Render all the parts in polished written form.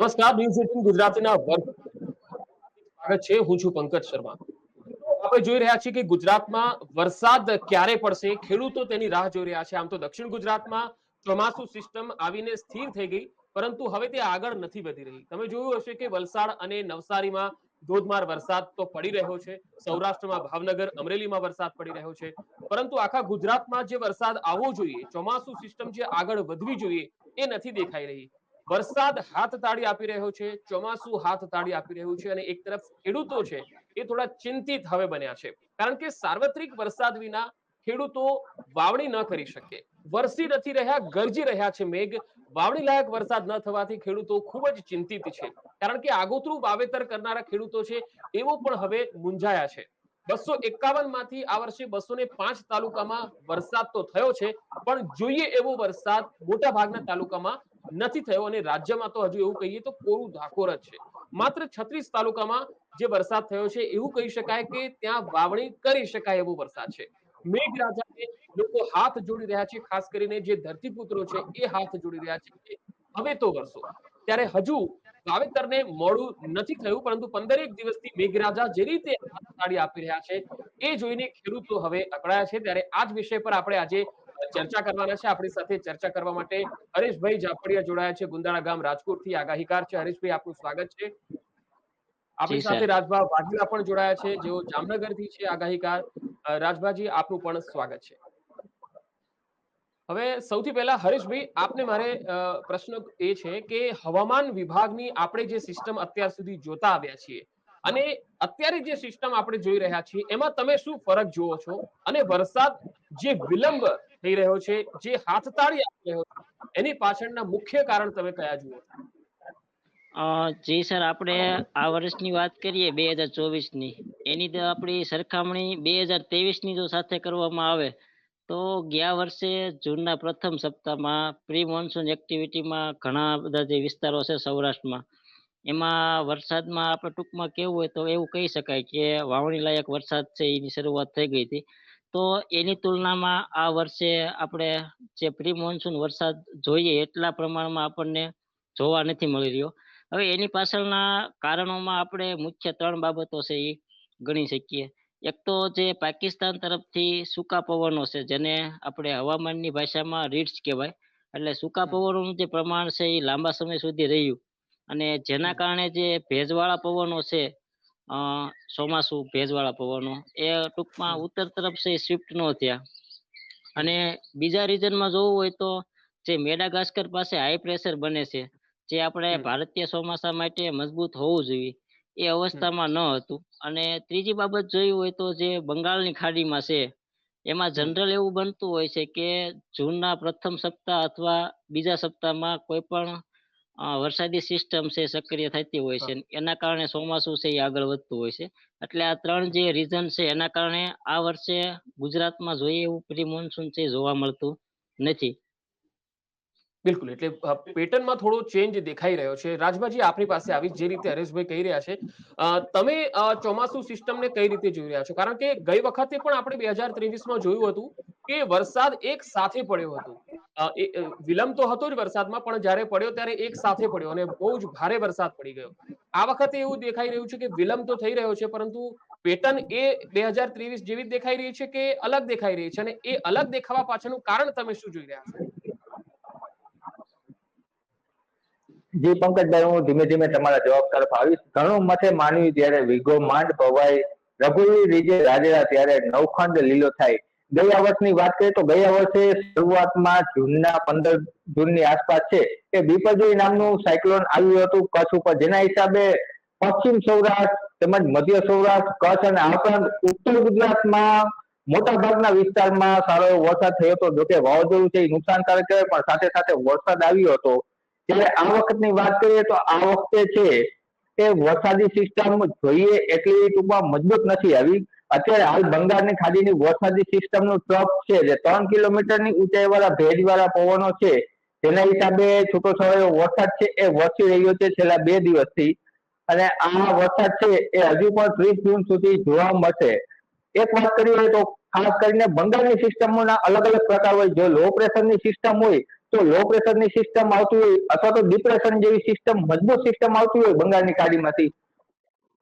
નમસ્કાર, ન્યૂઝ 18 ગુજરાતીના સ્વાગત છે. હું છું પંકજ શર્મા. આપણે જોઈ રહ્યા છીએ કે ગુજરાતમાં વરસાદ ક્યારે પડશે, ખેડૂતો તેની રાહ જોઈ રહ્યા છે. આમ તો દક્ષિણ ગુજરાતમાં ચોમાસુ સિસ્ટમ આવીને સ્થિર થઈ ગઈ, પરંતુ હવે તે આગળ નથી વધી રહી. તમે જોયું હશે કે વલસાડ અને નવસારીમાં ધોધમાર વરસાદ તો પડી રહ્યો છે. સૌરાષ્ટ્રમાં ભાવનગર, અમરેલીમાં વરસાદ પડી રહ્યો છે. પરંતુ આખા ગુજરાતમાં જે વરસાદ આવવો જોઈએ, ચોમાસુ સિસ્ટમ જે આગળ વધવી જોઈએ, એ નથી દેખાઈ રહી. વરસાદ હાથ તાળી આપી રહ્યો છે, ચોમાસુ હાથ તાળી આપી રહ્યું છે, અને એક તરફ ખેડૂતો છે એ થોડા ચિંતિત હવે બન્યા છે. કારણ કે સાર્વત્રિક વરસાદ વિના ખેડૂતો વાવણી ન કરી શકે. વરસી નથી રહ્યા, ગરજી રહ્યા છે મેઘ. વાવણી લાયક વરસાદ ન થવાથી ખેડૂતો ખૂબ જ ચિંતિત છે. કારણ કે આગોતરું વાવેતર કરનારા ખેડૂતો છે એવો પણ હવે મૂંઝાયા છે. 251 માંથી આ વર્ષે 205 તાલુકામાં વરસાદ તો થયો છે, પણ જોઈએ એવો વરસાદ મોટા ભાગના તાલુકામાં નથી થયો, અને રાજ્યમાં તો હજુ એવું કહીએ તો કોરું ધાકોર જ છે. માત્ર 36 તાલુકામાં જે વરસાદ થયો છે એવું કહી શકાય કે ત્યાં વાવણી કરી શકાય એવો વરસાદ છે. મેઘરાજાને લોકો હાથ જોડી રહ્યા છે, ખાસ કરીને જે ધરતીપુત્રો છે એ હાથ જોડી રહ્યા છે કે હવે તો વરસો. ત્યારે હજુ વાવેતરને મોડું નથી થયું, પરંતુ 15 દિવસથી મેઘરાજા જે રીતે હાથ તાળી આપી રહ્યા છે એ જોઈને ખેડૂતો હવે અકળાયા છે. ત્યારે આ જ વિષય પર આપણે આજે ચર્ચા કરવાના છે. આપણી સાથે ચર્ચા કરવા માટે હરેશભાઈ જાફડિયા જોડાયા છે, ગુંદાળા ગામ, રાજકોટથી આગાહીકાર છે. હરેશભાઈ, આપનું સ્વાગત છે. જી આપણી સર. સાથે રાજભા વાઘેલા પણ જોડાયા છે, જેઓ જામનગરથી છે આગાહીકાર. રાજભાજી, આપનું પણ સ્વાગત છે. હવે સૌથી પહેલા હરેશભાઈ, આપને મારે પ્રશ્ન એ છે કે હવામાન વિભાગની આપણે જે સિસ્ટમ અત્યાર સુધી જોતા આવ્યા છીએ અને અત્યારે જે સિસ્ટમ આપણે જોઈ રહ્યા છીએ, એમાં તમે શું ફરક જુઓ છો? અને વરસાદ જે વિલંબ થઈ રહ્યો છે, જે હાથતાળી આપી રહ્યો છે, એની પાછળના મુખ્ય કારણ તમે કયા જુઓ છો? જી સર, આપણે આ વર્ષની વાત કરીએ 2024 ની, એની તો આપણી સરખામણી 2023 ની જો સાથે કરવામાં આવે તો ગયા વર્ષે જૂનના પ્રથમ સપ્તાહમાં પ્રી મોન્સૂન એક્ટિવિટીમાં ઘણા બધા જે વિસ્તારો છે સૌરાષ્ટ્રમાં, એમાં વરસાદમાં આપણે ટૂંકમાં કેવું હોય તો એવું કહી શકાય કે વાવણી લાયક વરસાદ છે એની શરૂઆત થઈ ગઈ હતી. તો એની તુલનામાં આ વર્ષે આપણે જે પ્રી મોન્સૂન વરસાદ જોઈએ એટલા પ્રમાણમાં આપણને જોવા નથી મળી રહ્યો. હવે એની પાછળના કારણોમાં આપણે મુખ્ય 3 બાબતો છે એ ગણી શકીએ. એક તો જે પાકિસ્તાન તરફથી સૂકા પવનો છે, જેને આપણે હવામાનની ભાષામાં રીડ્સ કહેવાય, એટલે સૂકા પવનોનું જે પ્રમાણ છે એ લાંબા સમય સુધી રહ્યું, અને જેના કારણે જે ભેજવાળા પવનો છે, ચોમાસુ ભેજવાળા પવનો, એ ટૂંકમાં ઉત્તર તરફ છે શિફ્ટ ન થયા. અને બીજા રીઝનમાં જોવું હોય તો જે મેડાગાસ્કર પાસે હાઈ પ્રેશર બને છે, જે આપણે ભારતીય ચોમાસા માટે મજબૂત હોવું જોઈએ, એ અવસ્થામાં ન હતું. અને ત્રીજી બાબત જોયું હોય તો જે બંગાળની ખાડીમાં છે, એમાં જનરલ એવું બનતું હોય છે કે જૂનના પ્રથમ સપ્તાહ અથવા બીજા સપ્તાહમાં કોઈ પણ વરસાદી સિસ્ટમ છે સક્રિય થતી હોય છે, એના કારણે ચોમાસું છે એ આગળ વધતું હોય છે. એટલે આ 3 જે રીઝન છે એના કારણે આ વર્ષે ગુજરાતમાં જોઈએ એવું પ્રી મોન્સૂન છે જોવા મળતું નથી. બિલકુલ, એટલે પેટર્નમાં થોડો ચેન્જ દેખાઈ રહ્યો છે. રાજભાજી, આપની પાસે આવી, જે રીતે હરેશભાઈ કહી રહ્યા છે, તમે ચોમાસુ સિસ્ટમને કઈ રીતે જોઈ રહ્યા છો? કારણ કે ગઈ વખતે પણ આપણે 2023માં જોયું હતું કે વરસાદ એક સાથે પડ્યો હતો. વિલંબ તો હતો જ વરસાદમાં, પણ જ્યારે પડ્યો ત્યારે એક સાથે પડ્યો અને બહુ જ ભારે વરસાદ પડી ગયો. આ વખતે એવું દેખાઈ રહ્યું છે કે વિલંબ તો થઈ રહ્યો છે, પરંતુ પેટર્ન એ 2023 જેવી જ દેખાઈ રહી છે કે અલગ દેખાઈ રહી છે? અને એ અલગ દેખાવા પાછળનું કારણ તમે શું જોઈ રહ્યા છો? જી પંકજભાઈ, હું ધીમે ધીમે તમારા જવાબ તરફ આવીશ. ઘણું મથે માનવી ત્યારે વિગો માંડ ભવાય, રઘુવીર રીજે રાજેરા ત્યારે નવખંડ લીલો થાય. ગયા વર્ષની વાત કરીએ તો ગયા વર્ષે શરૂઆતમાં જૂનના 15 જૂનની આસપાસ છે કે બીપરજોય નામનું સાયક્લોન આવ્યું હતું કચ્છ ઉપર, જેના હિસાબે પશ્ચિમ સૌરાષ્ટ્ર તેમજ મધ્ય સૌરાષ્ટ્ર, કચ્છ અને આ ઉપરાંત ઉત્તર ગુજરાતમાં મોટા ભાગના વિસ્તારમાં સારો એવો વરસાદ થયો હતો. જોકે વાવાઝોડું છે એ નુકસાનકારક કહેવાય, પણ સાથે સાથે વરસાદ આવ્યો હતો. ત્યારે આ વખતની વાત કરીએ તો આ વખતે છે એ વરસાદી સિસ્ટમ જોઈએ એટલી ટૂંકમાં મજબૂત નથી આવી. અત્યારે હાલ બંગાળની ખાડીની વરસાદી સિસ્ટમનું ટ્રફ છે, જે 3 કિલોમીટરની ઊંચાઈ વાળા ભેજવાળા પવનો છે, તેના હિસાબે છૂટોછવાયો વરસાદ છે એ વરસી રહ્યો છે છેલ્લા 2 દિવસથી. અને આ વરસાદ છે એ હજુ પણ 30 જૂન સુધી જોવા મળશે. એક વાત કરીએ તો ખાસ કરીને બંગાળની સિસ્ટમોના અલગ અલગ પ્રકાર હોય. જો લો પ્રેશરની સિસ્ટમ હોય તો લો પ્રેશરની સિસ્ટમ આવતી હોય અથવા તો ડિપ્રેશન જેવી સિસ્ટમ મજબૂત સિસ્ટમ આવતી હોય બંગાળની ખાડીમાંથી,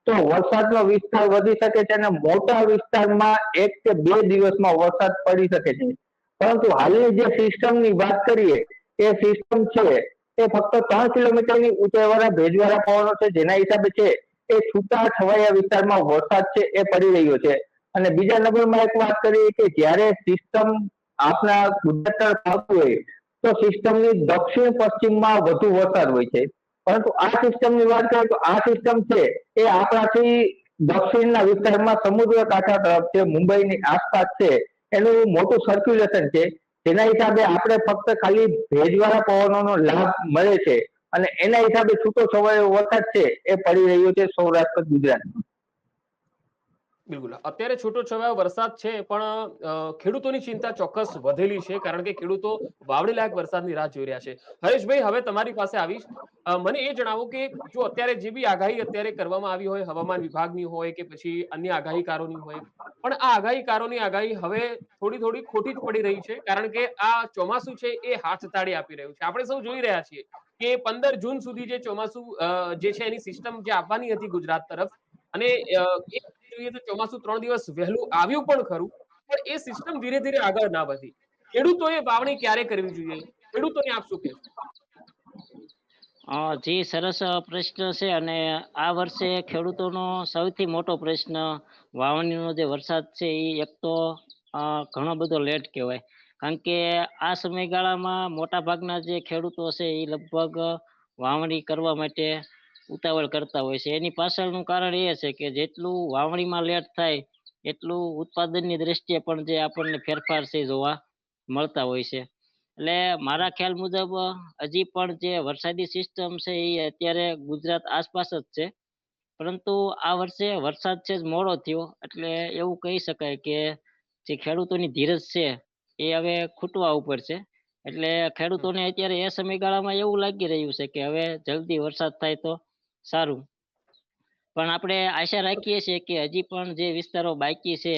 તો વરસાદનો વિસ્તાર વધી શકે છે અને મોટા વિસ્તારમાં 1 કે 2 દિવસમાં વરસાદ પડી શકે છે. પરંતુ હાલની જે સિસ્ટમની વાત કરીએ, એ સિસ્ટમ છે એ ફક્ત 3 કિલોમીટરની ઊંચાઈવાળા ભેજવાળા પવનો છે, જેના હિસાબે છે એ છૂટા છવાયા વિસ્તારમાં વરસાદ છે એ પડી રહ્યો છે. અને બીજા નંબરમાં એક વાત કરીએ કે જ્યારે સિસ્ટમ આપણા ગુજરાત તરફ આવતું હોય તો સિસ્ટમની દક્ષિણ પશ્ચિમમાં વધુ વરસાદ હોય છે. પરંતુ આ સિસ્ટમની વાત કરીએ તો આ સિસ્ટમ છે એ આપણાથી દક્ષિણના વિસ્તારમાં સમુદ્ર કાંઠા તરફ છે, મુંબઈની આસપાસ છે, એનું મોટું સર્ક્યુલેશન છે, જેના હિસાબે આપણે ફક્ત ખાલી ભેજવાળા પવનોનો લાભ મળે છે અને એના હિસાબે છૂટો છવાયો વરસાદ છે એ પડી રહ્યો છે સૌરાષ્ટ્ર ગુજરાતમાં. બિલકુલ, અત્યારે છૂટો છવાયો વરસાદ છે, પણ ખેડૂતોની ચિંતા ચોક્કસ વધેલી છે, કારણ કે ખેડૂતો વાવણી લાયક વરસાદની રાહ જોઈ રહ્યા છે. હરેશભાઈ, હવે તમારી પાસે આવીશ. મને એ જણાવો કે જો અત્યારે જે બી આગાહી અત્યારે કરવામાં આવી હોય, હવામાન વિભાગની હોય કે પછી અન્ય આગાહીકારોની હોય, પણ આ આગાહીકારોની આગાહી હવે થોડી થોડી ખોટી જ પડી રહી છે, કારણ કે આ ચોમાસું છે એ હાથ તાળી આપી રહ્યું છે. આપણે સૌ જોઈ રહ્યા છીએ કે 15 જૂન સુધી જે ચોમાસું જે છે એની સિસ્ટમ જે આવવાની હતી ગુજરાત તરફ, અને જોઈએ તો ચોમાસું 3 દિવસ વહેલું આવ્યું પણ ખરું, પણ એ સિસ્ટમ ધીરે ધીરે આગળ ના વધી. ખેડૂતોએ વાવણી ક્યારે કરવી જોઈએ? ખેડૂતોને આપ શું કહેશો? જી, સરસ પ્રશ્ન છે. અને આ વર્ષે ખેડૂતોનો સૌથી મોટો પ્રશ્ન વાવણીનો જે વરસાદ છે એ એક તો ઘણો બધો લેટ કહેવાય. કારણ કે આ સમયગાળામાં મોટા ભાગના જે ખેડૂતો છે એ લગભગ વાવણી કરવા માટે ઉતાવળ કરતા હોય છે. એની પાછળનું કારણ એ છે કે જેટલું વાવણીમાં લેટ થાય એટલું ઉત્પાદનની દ્રષ્ટિએ પણ જે આપણને ફેરફાર છે એ જોવા મળતા હોય છે. એટલે મારા ખ્યાલ મુજબ હજી પણ જે વરસાદી સિસ્ટમ છે એ અત્યારે ગુજરાત આસપાસ જ છે. પરંતુ આ વર્ષે વરસાદ છે જ મોડો થયો, એટલે એવું કહી શકાય કે જે ખેડૂતોની ધીરજ છે એ હવે ખૂટવા ઉપર છે. એટલે ખેડૂતોને અત્યારે એ સમયગાળામાં એવું લાગી રહ્યું છે કે હવે જલ્દી વરસાદ થાય તો સારું. પણ આપણે આશા રાખીએ છીએ કે હજી પણ જે વિસ્તારો બાકી છે,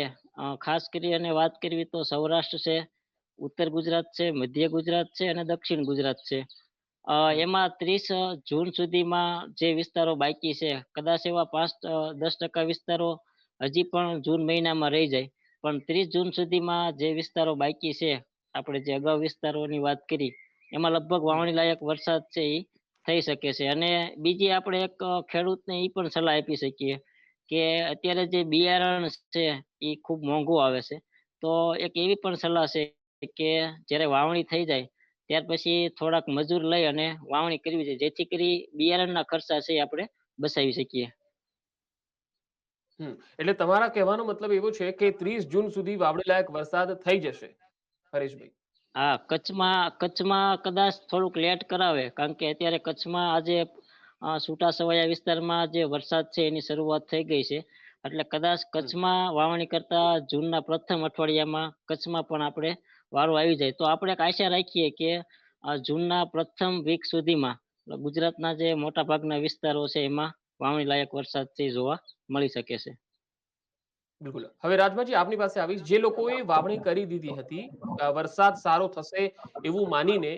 ખાસ કરી અને વાત કરવી તો સૌરાષ્ટ્ર છે, ઉત્તર ગુજરાત છે, મધ્ય ગુજરાત છે અને દક્ષિણ ગુજરાત છે. એમાં 30 જૂન સુધીમાં જે વિસ્તારો બાકી છે, કદાચ એવા 5-10% વિસ્તારો હજી પણ જૂન મહિનામાં રહી જાય. પણ 30 જૂન સુધીમાં જે વિસ્તારો બાકી છે, આપણે જે અગાઉ વિસ્તારોની વાત કરી, એમાં લગભગ વાવણી લાયક વરસાદ છે એ થઈ શકે છે. અને બીજી આપણે એક ખેડૂતને એ પણ સલાહ આપી શકીએ કે અત્યારે જે બિયારણ છે એ ખૂબ મોંઘું આવે છે. તો એક એવી પણ સલાહ છે કે જ્યારે વાવણી થઈ જાય ત્યાર પછી થોડાક મજૂર લઈ અને વાવણી કરવી જોઈએ, જેથી કરી બિયારણના ખર્ચા છે એ આપણે બચાવી શકીએ. એટલે તમારા કહેવાનો મતલબ એવો છે કે 30 જૂન સુધી વાવણી લાયક વરસાદ થઈ જશે, હરેશભાઈ? હા, કચ્છમાં કદાચ થોડુંક લેટ કરાવે, કારણ કે અત્યારે કચ્છમાં આજે છૂટાછવાયા વિસ્તારમાં જે વરસાદ છે એની શરૂઆત થઈ ગઈ છે. એટલે કદાચ કચ્છમાં વાવણી કરતા જૂનના પ્રથમ અઠવાડિયામાં કચ્છમાં પણ આપણે વારો આવી જાય. તો આપણે એક આશા રાખીએ કે જૂનના પ્રથમ વીક સુધીમાં ગુજરાતના જે મોટા ભાગના વિસ્તારો છે એમાં વાવણી લાયક વરસાદ છે જોવા મળી શકે છે. બિલકુલ. હવે રાજભાજી, આપની પાસે આવીશ. જે લોકોએ વાવણી કરી દીધી હતી, વરસાદ સારો થશે એવું માનીને,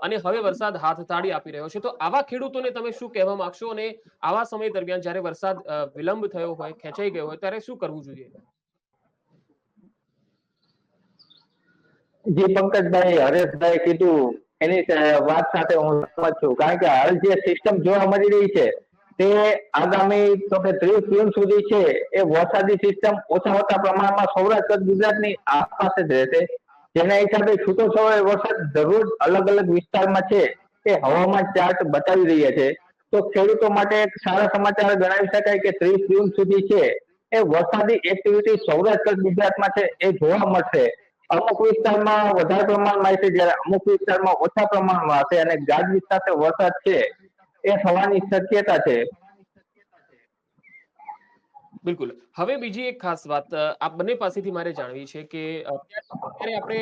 અને હવે વરસાદ હાથતાળી આપી રહ્યો છે, તો આવા ખેડૂતોને તમે શું કહેવા માંગશો? અને આવા સમય દરમિયાન જ્યારે વરસાદ વિલંબ થયો હોય, ખેંચાઈ ગયો હોય, ત્યારે શું કરવું જોઈએ? જે પંકજભાઈ હરેશભાઈ કીધું એની વાત સાથે હું સહમત છું. કારણ કે હાલ જે સિસ્ટમ જોવા મળી રહી છે તે આગામી તો કે 30 જૂન સુધી છે એ વરસાદી સિસ્ટમ ઓછા પ્રમાણમાં સૌરાષ્ટ્ર ગુજરાતની આસપાસ જ રહેશે. જેના હિસાબે છૂટો છવાયો વરસાદ દરરોજ અલગ અલગ વિસ્તારમાં છે એ હવામાન ચાર્ટ બતાવી રહ્યા છે. તો ખેડૂતો માટે એક સારા સમાચાર ગણાવી શકાય કે 30 જૂન સુધી છે એ વરસાદી એક્ટિવિટી સૌરાષ્ટ્ર ગુજરાતમાં છે એ જોવા મળશે. અમુક વિસ્તારમાં વધારે પ્રમાણમાં હશે, જ્યારે અમુક વિસ્તારમાં ઓછા પ્રમાણમાં હશે અને ગાજવીજ સાથે વરસાદ છે એ થવાની શક્યતા છે. બિલકુલ. હવે બીજી એક ખાસ વાત આ બંને પાસેથી મારે જાણવી છે કે અત્યારે આપણે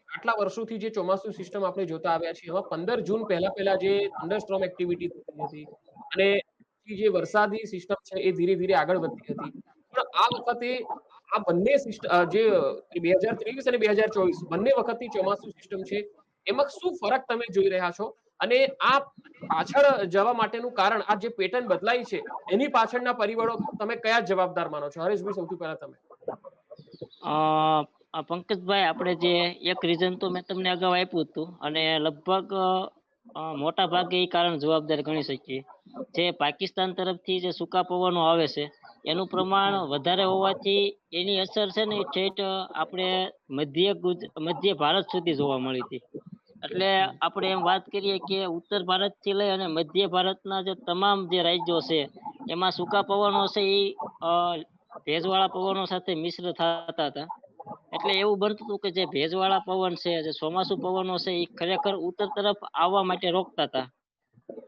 આટલા વર્ષોથી જે ચોમાસુ સિસ્ટમ આપણે જોતા આવ્યા છીએ, એમાં 15 જૂન પહેલા જે થંડરસ્ટોર્મ એક્ટિવિટી થતી હતી અને પછી જે વરસાદી સિસ્ટમ છે એ ધીરે ધીરે આગળ વધતી હતી. પણ આ વખતે આ બંને જે 2023 અને 2024 બંને વખતની ચોમાસુ સિસ્ટમ છે એમાં શું ફરક તમે જોઈ રહ્યા છો અને આ પાછળ જવા માટેનું કારણ આ જે પેટર્ન બદલાઈ છે એની પાછળના પરિબળો તમે કયા જવાબદાર માનો છો? હરેશભાઈ, સૌથી પહેલા તમે. અ પંકજભાઈ, આપણે જે એક રીઝન તો મેં તમને અગાઉ આપ્યું હતું અને લગભગ મોટા ભાગે એ કારણ જવાબદાર ગણી શકીએ. જે પાકિસ્તાન તરફથી જે સૂકા પવનો આવે છે એનું પ્રમાણ વધારે હોવાથી એની અસર છે ને એ ઠેઠ આપણે મધ્ય ભારત સુધી જોવા મળી હતી. એટલે આપણે એમ વાત કરીએ કે ઉત્તર ભારતથી લઈ અને મધ્ય ભારતના જે તમામ જે રાજ્યો છે એમાં સૂકા પવનો છે એ ભેજવાળા પવનો સાથે મિશ્ર થતા હતા. એટલે એવું બનતું હતું કે જે ભેજવાળા પવન છે, જે ચોમાસુ પવનો છે એ ખરેખર ઉત્તર તરફ આવવા માટે રોકતા હતા.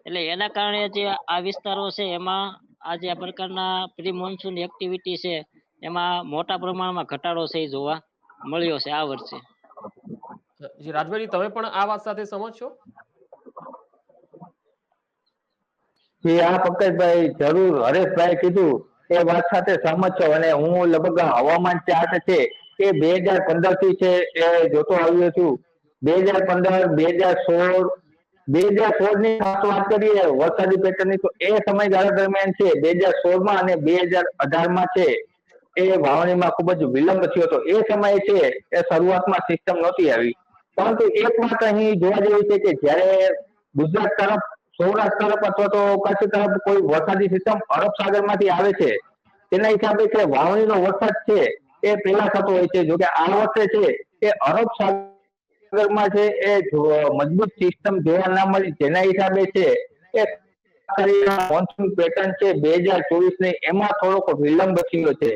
એટલે એના કારણે જે આ વિસ્તારો છે એમાં આજે આ પ્રકારના પ્રી મોન્સૂન એક્ટિવિટી છે એમાં મોટા પ્રમાણમાં ઘટાડો છે એ જોવા મળ્યો છે આ વર્ષે. જી રાજભાઈ, તમે પણ આ વાત સાથે સહમત છો? આ પંકજભાઈ જરૂર હરેશભાઈ કીધું એ વાત સાથે સહમત છો અને હું લગભગ હવામાન ચાર્ટ છે એ 2015 થી છે એ જોતો આવ્યો છું. 2015, 2016, 2016 ની ખાસ વાત કરીએ વરસાદી પેટર્નની તો એ સમયગાળા દરમિયાન છે 2016 માં અને 2018 માં છે એ વાવણીમાં ખૂબ જ વિલંબ થયો હતો. એ સમયે છે એ શરૂઆતમાં સિસ્ટમ નહોતી આવી, પરંતુ એક વાત અહીં જોવા જેવી છે કે જ્યારે ગુજરાત તરફ, સૌરાષ્ટ્ર તરફ અથવા તો કચ્છ તરફ કોઈ વરસાદી સિસ્ટમ અરબ સાગર માંથી આવે છે તેના હિસાબે છે વાવણીનો વરસાદ છે એ પહેલા થતો હોય છે. જોકે આ વર્ષે છે એ અરબ સાગરમાં છે એ મજબૂત સિસ્ટમ જોવા ના મળી, જેના હિસાબે છે એ મોન્સૂન પેટર્ન છે 2024 ની એમાં થોડોક વિલંબ થયો છે.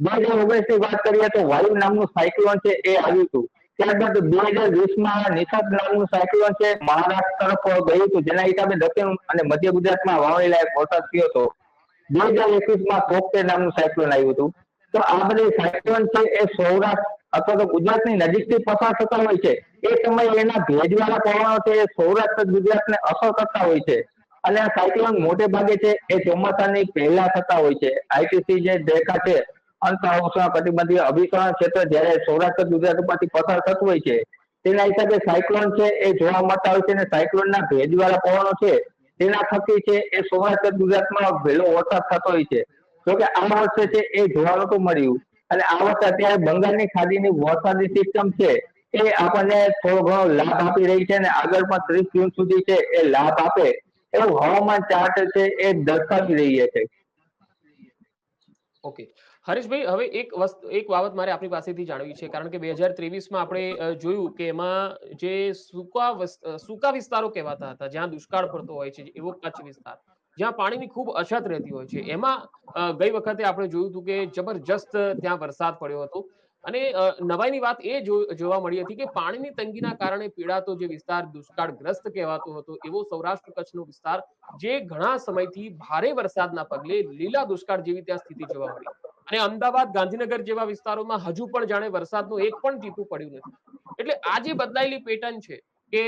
2019 ની વાત કરીએ તો વાયુ નામનું સાયક્લોન છે એ આવ્યું હતું. ત્યારબાદ 2020 માં નિસર્ગ નામનું સાયક્લોન છે મહારાષ્ટ્ર તરફ ગયું હતું, જેના હિસાબે દક્ષિણ અને મધ્ય ગુજરાતમાં વાવણી લાયક વરસાદ થયો હતો. 2021 માં તોકતે નામનું સાયક્લોન આવ્યું હતું. તો આ બધી સાયક્લોન છે એ સૌરાષ્ટ્ર અથવા તો ગુજરાતની નજીકથી પસાર થતા હોય છે. એ સમયે એના ભેજવાળા પવનો છે એ સૌરાષ્ટ્ર ગુજરાતને અસર કરતા હોય છે અને આ સાયક્લોન મોટે ભાગે છે એ ચોમાસાની પહેલા થતા હોય છે. આઈટીસી જે રેખા છે, અંત કટિબંધીય અભિસરણ ક્ષેત્ર જ્યારે સૌરાષ્ટ્ર ગુજરાત ઉપરથી પસાર થતું હોય છે તેના હિસાબે સાયક્લોન છે એ જોવા મળતા હોય છે અને સાયક્લોનના ભેજવાળા પવનો છે તેના થકી છે એ સૌરાષ્ટ્ર ગુજરાતમાં વહેલો વરસાદ થતો હોય છે. જોકે આ વર્ષે છે એ જોવા નતું મળ્યું અને આ વર્ષે અત્યારે બંગાળની ખાડીની વરસાદી સિસ્ટમ છે એ આપણને થોડો ઘણો લાભ આપી રહી છે અને આગળ પણ 30 જૂન સુધી છે એ લાભ આપે એવું હવામાન ચાર્ટ છે એ દર્શાવી રહ્યા છે. ઓકે હરીશભાઈ, હવે એક બાબત મારે આપની પાસેથી જાણવી છે, કારણ કે 2023માં આપણે જોયું કે એમાં જે સૂકા વિસ્તારો કહેવાતા હતા, જ્યાં દુષ્કાળ પડતો હોય છે, એવો કચ્છ વિસ્તાર જ્યાં પાણીની ખૂબ અછત રહેતી હોય છે, એમાં ગઈ વખતે આપણે જોયું હતું કે જબરજસ્ત ત્યાં વરસાદ પડ્યો હતો અને નવાઈની વાત એ જોવા મળી હતી કે પાણીની તંગીના કારણે પીડાતો જે વિસ્તાર દુષ્કાળગ્રસ્ત કહેવાતો હતો એવો સૌરાષ્ટ્ર કચ્છનો વિસ્તાર જે ઘણા સમયથી ભારે વરસાદના પગલે લીલા દુષ્કાળ જેવી ત્યાં સ્થિતિ જોવા મળી અને અમદાવાદ, ગાંધીનગર જેવા વિસ્તારોમાં હજુ પણ જાણે વરસાદનું એક પણ ટીપું પડ્યું નથી. એટલે આ જે બદલાયેલી પેટર્ન છે કે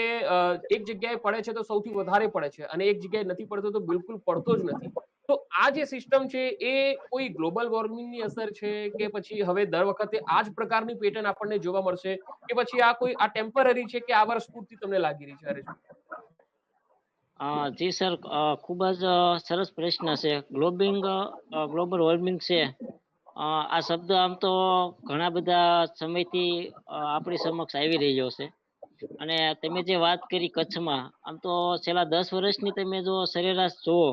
એક જગ્યાએ પડે છે તો સૌથી વધારે પડે છે અને એક જગ્યાએ નથી પડતો તો બિલકુલ પડતો જ નથી. તો આ જે સિસ્ટમ છે એ કોઈ ગ્લોબલ વોર્મિંગની અસર છે કે પછી હવે દર વખતે આ જ પ્રકારની પેટર્ન આપણને જોવા મળશે કે પછી આ કોઈ આ ટેમ્પરરી છે કે આ વર્ષ પૂરતી તમને લાગી રહી છે હરેશભાઈ? જી સર, ખૂબ જ સરસ પ્રશ્ન છે. ગ્લોબલ વોર્મિંગ છે આ શબ્દ આમ તો ઘણા બધા સમયથી આપણી સમક્ષ આવી રહ્યો છે અને તમે જે વાત કરી કચ્છમાં, આમ તો છેલ્લા 10 વર્ષની તમે જો સરેરાશ જુઓ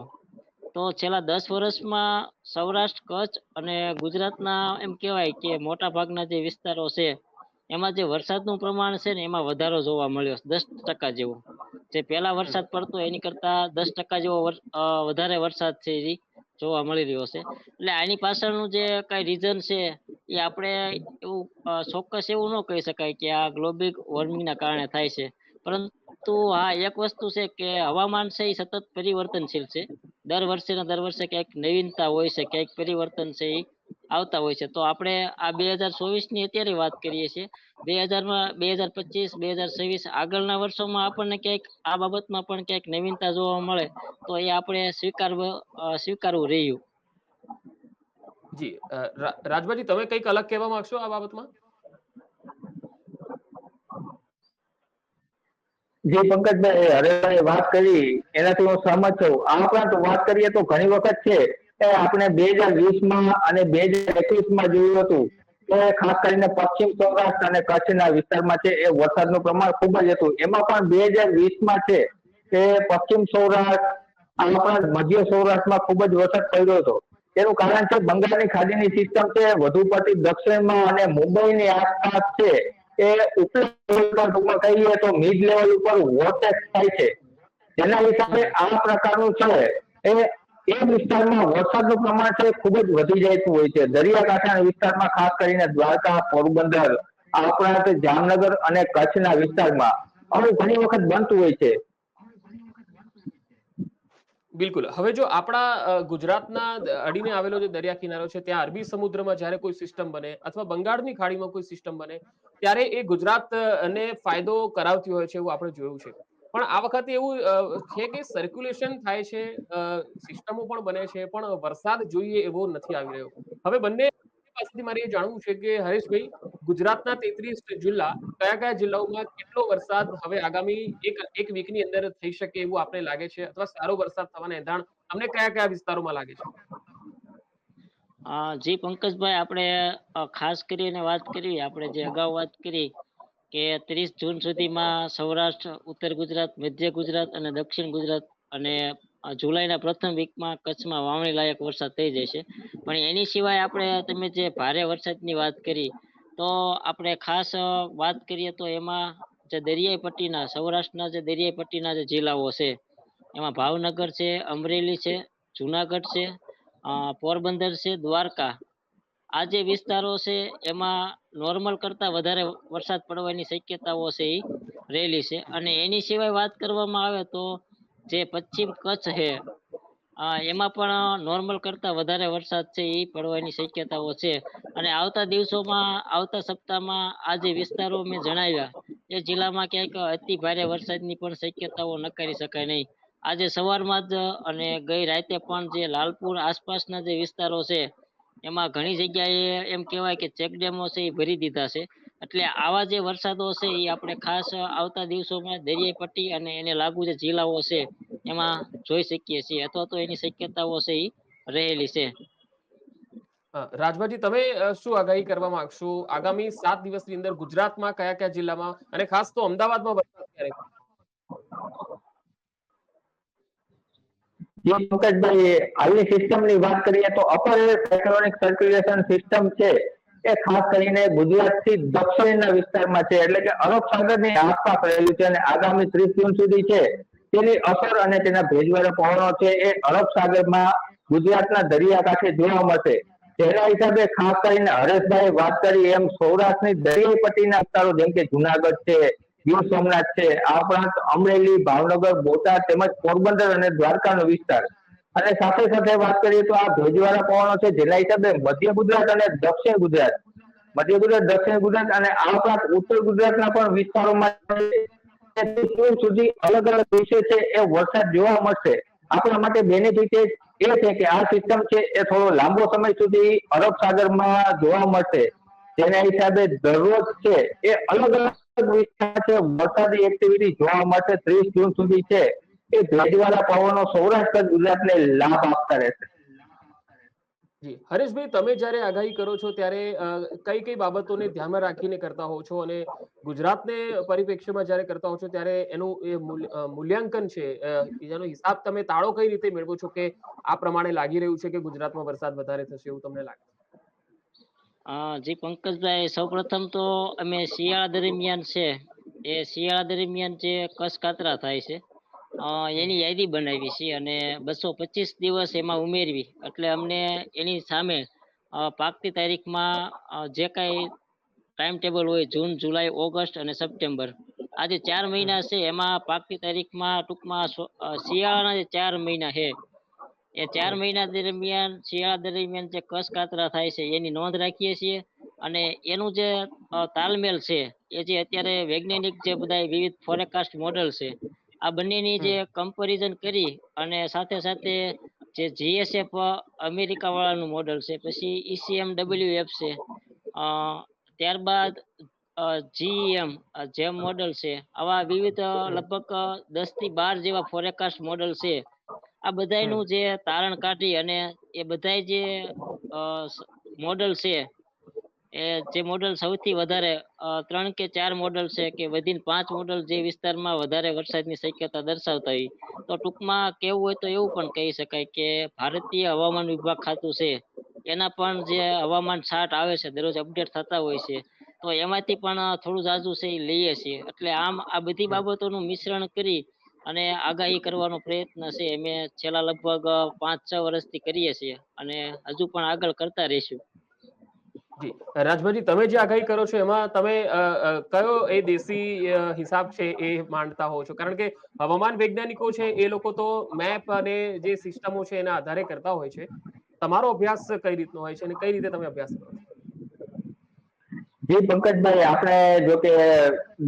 તો છેલ્લા 10 વર્ષમાં સૌરાષ્ટ્ર, કચ્છ અને ગુજરાતના એમ કહેવાય કે મોટા ભાગના જે વિસ્તારો છે એમાં જે વરસાદનું પ્રમાણ છે ને એમાં વધારો જોવા મળ્યો 10% જેવો. જે પહેલા વરસાદ પડતો એની કરતા 10% જેવો વધારે વરસાદ છે એ જોવા મળી રહ્યો છે. એટલે આની પાછળનું જે કઈ રીઝન છે એ આપણે એવું ચોક્કસ એવું ન કહી શકાય કે આ ગ્લોબલ વોર્મિંગના કારણે થાય છે, પરંતુ હા એક વસ્તુ છે કે હવામાન છે એ સતત પરિવર્તનશીલ છે. દર વર્ષે ને દર વર્ષે ક્યાંક નવીનતા હોય છે, ક્યાંક પરિવર્તન છે એ આવતા હોય છે. તો આપણે આ 2024ની અત્યારે વાત કરીએ છીએ. 2025, 2026 આગળના વર્ષોમાં આપણને ક્યાંક આ બાબતમાં પણ ક્યાંક નવીનતા જોવા મળે તો એ આપણે સ્વીકારવું રહ્યું. જી રાજભાજી, તમે કંઈક અલગ કહેવા માંગશો આ બાબતમાં? જે પંકજભાઈ હરેશભાઈ વાત કરી એનાથી હું સહમત છું. આ ઉપરાંત વાત કરીએ તો ઘણી વખત છે કે આપણે 2020માં અને 2021માં જોયું હતું કે ખાસ કરીને પશ્ચિમ સૌરાષ્ટ્ર અને કચ્છના વિસ્તારમાં છે એ વરસાદનું પ્રમાણ ખૂબ જ હતું. એમાં પણ 2020માં છે કે પશ્ચિમ સૌરાષ્ટ્ર આપણા મધ્ય સૌરાષ્ટ્રમાં ખૂબ જ વરસાદ પડ્યો હતો. તેનું કારણ છે બંગાળની ખાડીની સિસ્ટમ છે વધુ પડતી દક્ષિણમાં અને મુંબઈની આસપાસ છે એ ઉપલા ટૂંકમાં કહીએ તો મિડ લેવલ ઉપર વોટેક્સ થાય છે. જેના હિસાબે આ પ્રકારનું છે એ એ વિસ્તારમાં વરસાદનું પ્રમાણ છે ખૂબ જ વધી જતું હોય છે. દરિયાકાંઠાના વિસ્તારમાં ખાસ કરીને દ્વારકા, પોરબંદર આ ઉપરાંત જામનગર અને કચ્છના વિસ્તારમાં આવું ઘણી વખત બનતું હોય છે. બિલકુલ. હવે જો આપણા ગુજરાતના અડીને આવેલો જે દરિયા કિનારો છે ત્યાં અરબી સમુદ્રમાં જ્યારે કોઈ સિસ્ટમ બને અથવા બંગાળની ખાડીમાં કોઈ સિસ્ટમ બને ત્યારે એ ગુજરાતને ફાયદો કરાવતી હોય છે એવું આપણે જોયું છે. પણ આ વખતે એવું છે કે સર્ક્યુલેશન થાય છે, સિસ્ટમો પણ બને છે, પણ વરસાદ જોઈએ એવો નથી આવી રહ્યો. હવે બંને પાસેથી મારે એ જાણવું છે કે હરેશભાઈ, ગુજરાતના 33 જિલ્લા કયા કયા જિલ્લાઓમાં કેટલો વરસાદ હવે આગામી એક વીકની અંદર થઈ શકે એવું આપણે લાગે છે, અથવા સારો વરસાદ થવાના એંધાણ અમને કયા કયા વિસ્તારોમાં લાગે છે? જી પંકજભાઈ, આપણે ખાસ કરીને વાત કરી, આપણે જે અગાઉ વાત કરી કે 30 જૂન સુધીમાં સૌરાષ્ટ્ર, ઉત્તર ગુજરાત, મધ્ય ગુજરાત અને દક્ષિણ ગુજરાત અને જુલાઈના પ્રથમ વીકમાં કચ્છમાં વાવણી લાયક વરસાદ થઈ જશે. પણ એની સિવાય આપણે તમે જે ભારે વરસાદની વાત કરી તો આપણે ખાસ વાત કરીએ તો એમાં જે દરિયાઈ પટ્ટીના સૌરાષ્ટ્રના જે દરિયાઈ પટ્ટીના જે જિલ્લાઓ છે એમાં ભાવનગર છે, અમરેલી છે, જુનાગઢ છે, પોરબંદર છે, દ્વારકા, આ જે વિસ્તારો છે એમાં નોર્મલ કરતા વધારે વરસાદ પડવાની શક્યતાઓ છે એ રહેલી છે. અને એની સિવાય વાત કરવામાં આવે તો જે પશ્ચિમ કચ્છ છે એમાં પણ નોર્મલ કરતા વધારે વરસાદ છે એ પડવાની શક્યતાઓ છે. અને આવતા દિવસોમાં, આવતા સપ્તાહમાં આ જે વિસ્તારો મેં જણાવ્યા એ જિલ્લામાં ક્યાંક અતિ ભારે વરસાદની પણ શક્યતાઓ નકારી શકાય નહીં. આજે સવારમાં જ અને ગઈ રાતે પણ જે લાલપુર આસપાસના જે વિસ્તારો છે એમાં ઘણી જગ્યાએ એમ કહેવાય કે ચેકડેમો છે એ ભરી દીધા છે. એટલે આવા જે વરસાદો છે એ આપણે ખાસ આવતા દિવસોમાં દરિયાઈ પટ્ટી અને એને લાગુ જે જિલ્લાઓ છે એમાં જોઈ શકીએ છીએ, અથવા તો એની શક્યતાઓ છે એ રહેલી છે. રાજભાજી, તમે શું આગાહી કરવા માંગશો આગામી 7 દિવસની અંદર ગુજરાતમાં કયા કયા જિલ્લામાં અને ખાસ તો અમદાવાદમાં વરસાદ ક્યારે? જે પંકજભાઈ, હાલની સિસ્ટમની વાત કરીએ તો અપર સાયક્લોનિક સર્ક્યુલેશન સિસ્ટમ છે એ ખાસ કરીને ગુજરાતથી દક્ષિણના વિસ્તારમાં છે, એટલે કે અરબ સાગરની આસપાસ રહેલું છે. અને આગામી 30 જૂન સુધી છે તેની અસર અને તેના ભેજવાળા પવનો છે એ અરબ સાગરમાં ગુજરાતના દરિયાકાંઠે જોવા મળશે. તેના હિસાબે ખાસ કરીને હરેશભાઈ વાત કરી એમ સૌરાષ્ટ્રની દરિયાઈ પટ્ટીના વિસ્તારો જેમ કે જુનાગઢ છે, ગીર સોમનાથ છે, આ ઉપરાંત અમરેલી, ભાવનગર, બોટાદ તેમજ પોરબંદર અને દ્વારકાનો વિસ્તાર. અને સાથે સાથે વાત કરીએ તો આ ભેજવાળા પવનો છે જેના હિસાબે મધ્ય ગુજરાત અને દક્ષિણ ગુજરાત, મધ્ય ગુજરાત, દક્ષિણ ગુજરાત અને આ ઉપરાંત ઉત્તર ગુજરાતના પણ વિસ્તારોમાં સુધી અલગ અલગ દિવસે છે એ વરસાદ જોવા મળશે. આપણા માટે બેનિફિટ એ છે કે આ સિસ્ટમ છે એ થોડો લાંબો સમય સુધી અરબ સાગરમાં જોવા મળશે. તેના હિસાબે દરરોજ છે એ અલગ અલગ વિસ્તાર છે વરસાદી એક્ટિવિટી જોવા મળશે. 30 જૂન સુધી છે એ ભેજવાળા પવનો સૌરાષ્ટ્ર ગુજરાતને લાભ આપતા રહેશે. જી હરેશભાઈ, તમે જ્યારે આગાહી કરો છો ત્યારે કઈ કઈ બાબતોને ધ્યાનમાં રાખીને કરતા હોવ છો, અને ગુજરાતને પરિપ્રેક્ષ્યમાં જ્યારે કરતા હોવ છો ત્યારે એનું એ મૂલ્યાંકન છે, એનો હિસાબ તમે તાળો કઈ રીતે મેળવો છો કે આ પ્રમાણે લાગી રહ્યું છે કે ગુજરાતમાં વરસાદ વધારે થશે એવું તમને લાગે? જી પંકજભાઈ, સૌપ્રથમ તો અમે શિયાળા દરમિયાન છે એ શિયાળા દરમિયાન જે કચ્છ કાતરા થાય છે એની યાદી બનાવી છે અને 225 દિવસ એમાં ઉમેરવી, એટલે અમને એની સામે પાકતી તારીખમાં જે કાંઈ ટાઈમ ટેબલ હોય જૂન, જુલાઈ, ઓગસ્ટ અને સપ્ટેમ્બર, આ જે 4 મહિના છે એમાં પાકતી તારીખમાં ટૂંકમાં શિયાળાના જે 4 મહિના છે એ 4 મહિના દરમિયાન શિયાળા દરમિયાન જે કચ્છ કાતરા થાય છે એની નોંધ રાખીએ છીએ. અને એનું જે તાલમેલ છે એ જે અત્યારે વૈજ્ઞાનિક જે બધા વિવિધ ફોરકાસ્ટ મોડલ છે આ બંનેની જે કમ્પેરિઝન કરી અને સાથે સાથે જે GSF અમેરિકા વાળાનું મોડલ છે, પછી ECMWF છે, ત્યારબાદ જીએમ જેમ મોડલ છે, આવા વિવિધ લગભગ 10 થી 12 જેવા ફોરકાસ્ટ મોડલ છે. આ બધાયનું જે તારણ કાઢી અને એ બધાય જે મોડલ છે, એ જે મોડલ સૌથી વધારે 3 કે 4 મોડલ છે કે વધીને 5 મોડલ જે વિસ્તારમાં વધારે વરસાદની શક્યતા દર્શાવતા હોય, તો ટૂંકમાં કેવું હોય તો એવું પણ કહી શકાય કે ભારતીય હવામાન વિભાગ ખાતું છે એના પણ જે હવામાન છાટ આવે છે, દરરોજ અપડેટ થતા હોય છે, તો એમાંથી પણ થોડું ઝાઝું છે એ લઈએ છીએ. એટલે આમ આ બધી બાબતોનું મિશ્રણ કરી અને આગાહી કરવાનો પ્રયત્ન છે અમે છેલ્લા લગભગ 5-6 વર્ષથી કરીએ છીએ અને હજુ પણ આગળ કરતા રહીશું. જી રાજભાઈ, તમે જે આગાહી કરો છો એમાં તમે કયો એ દેશી હિસાબ છે એ માનતા હો છો? કારણ કે હવામાન વૈજ્ઞાનિકો છે એ લોકો તો મેપ અને જે સિસ્ટમો છે એના આધારે કરતા હોય છે. તમારો અભ્યાસ કઈ રીતનો હોય છે અને કઈ રીતે તમે અભ્યાસ કરો છો? જી પંકજભાઈ, આપણે જો કે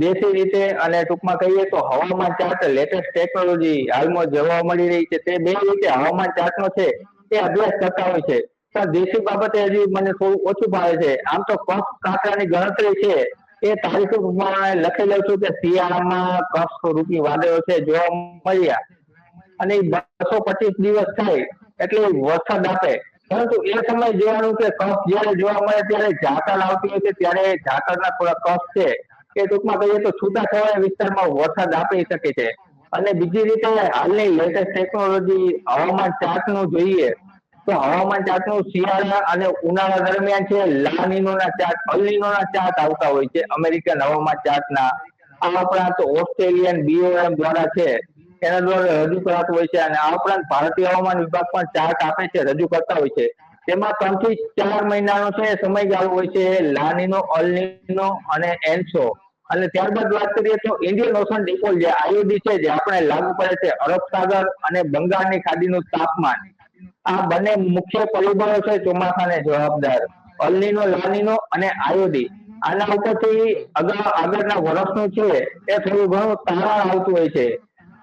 દેશી રીતે અને ટૂંકમાં કહીએ તો હવામાન ચાર્ટ લેટેસ્ટ ટેકનોલોજી હાલમાં જોવા મળી રહી છે, તે બે રીતે હવામાન ચાર્ટ નો છે એ અભ્યાસ કરતા હોય છે. પણ દેશી બાબતે હજી મને થોડું ઓછું ભાવે છે. આમ તો કફ કાંકરાની ગણતરી છે એ તારીખો પ્રમાણે લખી લઉં છું કે શિયાળામાં કફ રૂપી વાદળો છે જોવા મળ્યા અને 225 દિવસ થાય એટલે વરસાદ આપે. પરંતુ એ સમય જોવાનું કે કફ જયારે જોવા મળે ત્યારે ઝાકળ આવતી હોય છે, ત્યારે ઝાકળના થોડા કફ છે એ ટૂંકમાં કહીએ તો છૂટાછવાયા વિસ્તારમાં વરસાદ આપી શકે છે. અને બીજી રીતે હાલની લેટેસ્ટ ટેકનોલોજી હવામાન ચાર્ટ નું જોઈએ તો હવામાન ચાર્ટ નું શિયાળા અને ઉનાળા દરમિયાન છે લાનીનોના ચાર્ટ, અલનીનોના ચાર્ટ આવતા હોય છે અમેરિકન હવામાન ચાર્ટના. આ ઉપરાંત ઓસ્ટ્રેલિયન બીઓએમ દ્વારા છે એના દ્વારા રજૂ કરાતું હોય છે અને આ ઉપરાંત ભારતીય હવામાન વિભાગ પણ ચાર્ટ આપે છે, રજૂ કરતા હોય છે. તેમાં 3 થી 4 મહિનાનો છે સમયગાળો હોય છે લાનીનો, અલનીનો અને એન્સો. અને ત્યારબાદ વાત કરીએ તો ઇન્ડિયન ઓશન ડિપોલ જે આઈઓડી છે જે આપણે લાગુ પડે છે અરબ સાગર અને બંગાળની ખાડીનું તાપમાન. આ બંને મુખ્ય પરિબળો છે ચોમાસાને જવાબદાર, અલનીનો, લાનીનો અને આયોડી. આના ઉપરથી આગળના વર્ષનું છે એ થોડું ઘણું તારણ આવતું હોય છે.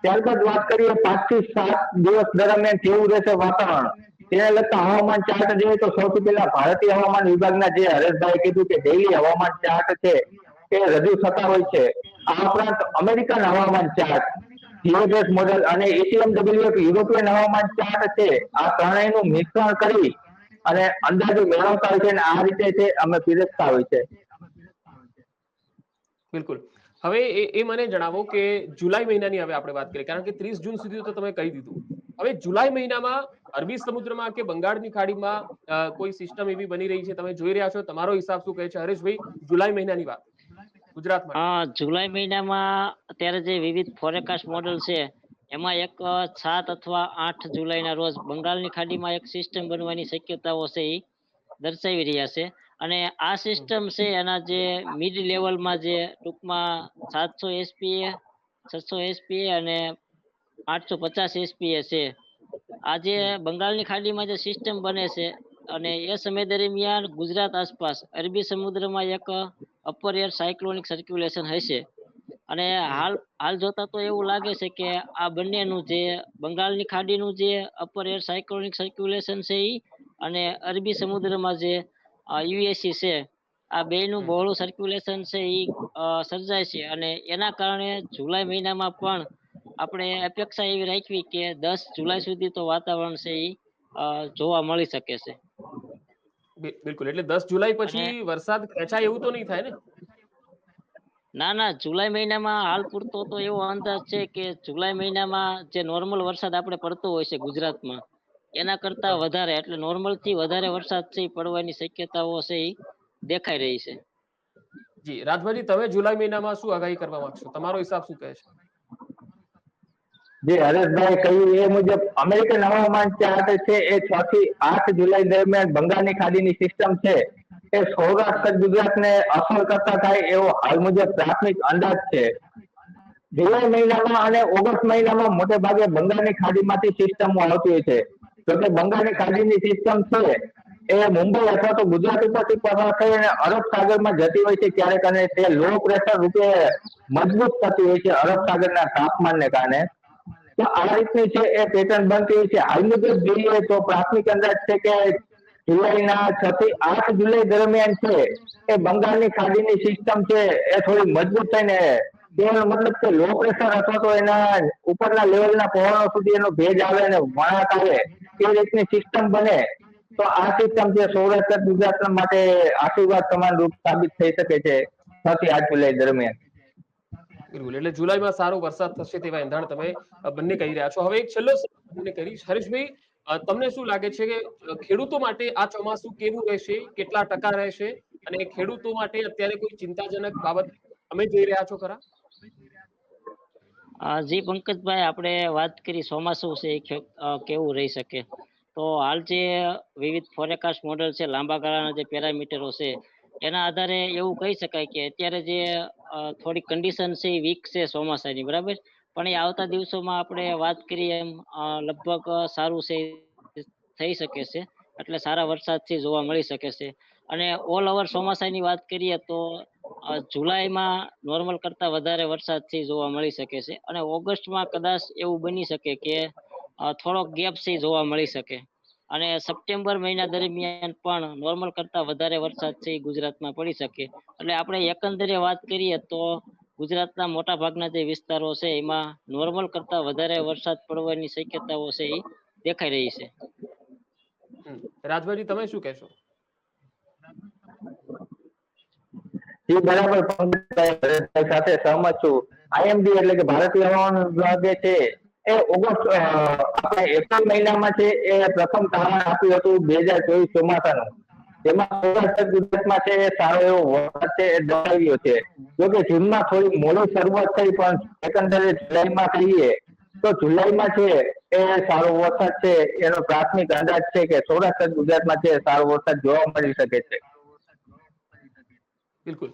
ત્યારબાદ વાત કરીએ 5 થી 7 દિવસ દરમિયાન કેવું રહેશે વાતાવરણ, તેને લગતા હવામાન ચાર્ટ જોઈએ તો સૌથી પહેલા ભારતીય હવામાન વિભાગના જે હરેશભાઈ કીધું કે ડેઈલી હવામાન ચાર્ટ છે એ રજૂ થતા હોય છે. આ ઉપરાંત અમેરિકન હવામાન ચાર્ટ, જીઓડેસ મોડેલ અને એટીએમડબલ્યુ યુરોપિયન હવામાન ચાર્ટ છે, આ ત્રણેયનું મિશ્રણ કરી અને અંદાજો મેળવતા હોય છે અને આ રીતે છે અમે પીરસતા હોય છે. બિલકુલ. હવે એ મને જણાવો કે જુલાઈ મહિનાની હવે આપણે વાત કરીએ, કારણ કે 30 જૂન સુધી તો તમે કહી દીધું. હવે જુલાઈ મહિનામાં અરબી સમુદ્રમાં કે બંગાળની ખાડીમાં કોઈ સિસ્ટમ એવી બની રહી છે, તમે જોઈ રહ્યા છો, તમારો હિસાબ શું કહે છે? હરેશભાઈ, જુલાઈ મહિનાની વાત ગુજરાત માટે. જુલાઈ મહિનામાં અત્યારે જે વિવિધ ફોરકાસ્ટ મોડલ છે એમાં એક 7 અથવા 8 જુલાઈના રોજ બંગાળની ખાડીમાં એક સિસ્ટમ બનવાની શક્યતાઓ છે એ દર્શાવી રહ્યા છે. અને આ સિસ્ટમ છે એના જે મિડ લેવલમાં જે ટૂંકમાં 700 એસપીએ, 600 એસપીએ અને 850 એસપીએ છે. આ જે બંગાળની ખાડીમાં જે સિસ્ટમ બને છે અને એ સમય દરમિયાન ગુજરાત આસપાસ અરબી સમુદ્રમાં એક અપર એર સાયક્લોનિક સર્ક્યુલેશન હશે. અને હાલ જોતા તો એવું લાગે છે કે આ બંનેનું જે બંગાળની ખાડીનું જે અપર એર સાયક્લોનિક સર્ક્યુલેશન છે ઈ અને અરબી સમુદ્રમાં જે યુએસી છે, આ બેયનું બહોળું સર્ક્યુલેશન છે ઈ સર્જાય છે અને એના કારણે જુલાઈ મહિનામાં પણ આપણે અપેક્ષા એવી રાખવી કે 10 જુલાઈ સુધી તો વાતાવરણ છે ઈ જોવા મળી શકે છે. બિલકુલ. એટલે 10 જુલાઈ અને પછી વરસાદ ખેંચાય એવું તો નહીં થાય ને? ના, જુલાઈ મહિનામાં હાલ પૂરતો તો એવો અંદાજ છે કે જુલાઈ મહિનામાં જે નોર્મલ વરસાદ આપણે પડતો હોય છે ગુજરાતમાં એના કરતા વધારે, એટલે નોર્મલ થી વધારે વરસાદ છે ઈ પડવાની શક્યતાઓ છે ઈ દેખાઈ રહી છે. જી રાજભાઈ, તમે જુલાઈ મહિનામાં શું આગાહી કરવા માંગશો? તમારો હિસાબ શું કહે છે? જે હરેશભાઈ કહ્યું એ મુજબ અમેરિકન હવામાન ચાર્ટ છે એ 6 થી 8 જુલાઈ દરમિયાન બંગાળની ખાડીની સિસ્ટમ છે એ સૌરાષ્ટ્ર ગુજરાતને અસર કરતા થાય એવો હાલ મુજબ પ્રાથમિક અંદાજ છે. જુલાઈ મહિનામાં અને ઓગસ્ટ મહિનામાં મોટે ભાગે બંગાળની ખાડીમાંથી સિસ્ટમો આવતી હોય છે. જોકે બંગાળની ખાડીની સિસ્ટમ છે એ મુંબઈ અથવા તો ગુજરાત ઉપરથી પસાર થઈ અને અરબ સાગરમાં જતી હોય છે ક્યારેક, અને તે લો પ્રેશર રૂપે મજબૂત થતી હોય છે અરબ સાગરના તાપમાનને કારણે. તો આ રીતની છે એ પેટર્ન બનતી હોય છે. હાલ મુજબ જોઈએ તો પ્રાથમિક અંદાજ છે કે જુલાઈના 6 થી 8 જુલાઈ દરમિયાન છે એ બંગાળની ખાડીની સિસ્ટમ છે એ થોડી મજબૂત થઈને તેનો મતલબ કે લો પ્રેશર અથવા તો એના ઉપરના લેવલના પવનો સુધી એનો ભેજ આવે અને વળાંક આવે એ રીતની સિસ્ટમ બને તો આ સિસ્ટમ છે સૌરાષ્ટ્ર ગુજરાત માટે આશીર્વાદ સમાન રૂપ સાબિત થઈ શકે છે 6 થી 8 જુલાઈ દરમિયાન. બિલકુલ, એટલે જુલાઈમાં સારો વરસાદ થશે તેવા એંધાણ તમે બંને કહી રહ્યા છો. હવે એક છેલ્લો સવાલ તમને કરીશ. હરેશભાઈ, તમને શું લાગે છે કે ખેડૂતો માટે આ ચોમાસું કેવું રહેશે, કેટલા ટકા રહેશે, અને ખેડૂતો માટે અત્યારે કોઈ ચિંતાજનક બાબત તમે જોઈ રહ્યા છો ખરા? જી પંકજભાઈ, આપણે વાત કરી ચોમાસું છે એ કેવું રહી શકે, તો હાલ જે વિવિધ ફોરેકાસ્ટ મોડેલ છે, લાંબા ગાળાના જે પેરામીટરો છે, એના આધારે એવું કહી શકાય કે અત્યારે જે થોડી કન્ડિશન છે એ વીક છે ચોમાસાની, બરાબર. પણ એ આવતા દિવસોમાં આપણે વાત કરીએ એમ લગભગ સારું છે થઈ શકે છે, એટલે સારા વરસાદથી જોવા મળી શકે છે. અને ઓલ ઓવર ચોમાસાની વાત કરીએ તો જુલાઈમાં નોર્મલ કરતા વધારે વરસાદથી જોવા મળી શકે છે, અને ઓગસ્ટમાં કદાચ એવું બની શકે કે થોડોક ગેપ છે જોવા મળી શકે, અને સપ્ટેમ્બર મહિના દરમિયાન પણ નોર્મલ કરતા વધારે વરસાદ છે એ ગુજરાતમાં પડી શકે. એટલે આપણે એકંદરે વાત કરીએ તો ગુજરાતના મોટા ભાગના જે વિસ્તારો છે એમાં નોર્મલ કરતા વધારે વરસાદ પડવાની શક્યતાઓ છે એ દેખાઈ રહી છે. રાજભાઈ, તમે શું કહેશો? એ બરાબર પંકજભાઈ સાથે સહમત છું. આઈએમડી એટલે કે ભારતીય હવામાન વિભાગ જે છે એ ઓગસ્ટ આપણે એપ્રિલ મહિનામાં છે એ પ્રથમ તારણ આપ્યું હતું 2024 ચોમાસાનું. તેમાં સૌરાષ્ટ્ર ગુજરાતમાં છે એ સારો એવો વરસાદ છે એ દર્શાવ્યો છે. જોકે જૂનમાં થોડી મોડી શરૂઆત થઈ, પણ એકંદરે જુલાઈમાં કહીએ તો જુલાઈમાં છે એ સારો વરસાદ છે એનો પ્રાથમિક અંદાજ છે કે સૌરાષ્ટ્ર ગુજરાતમાં છે સારો વરસાદ જોવા મળી શકે છે. બિલકુલ.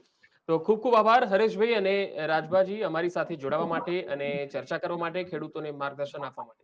તો ખૂબ ખૂબ આભાર હરેશભાઈ અને રાજભાજી અમારી સાથે જોડાવા માટે અને ચર્ચા કરવા માટે, ખેડૂતોને માર્ગદર્શન આપવા માટે.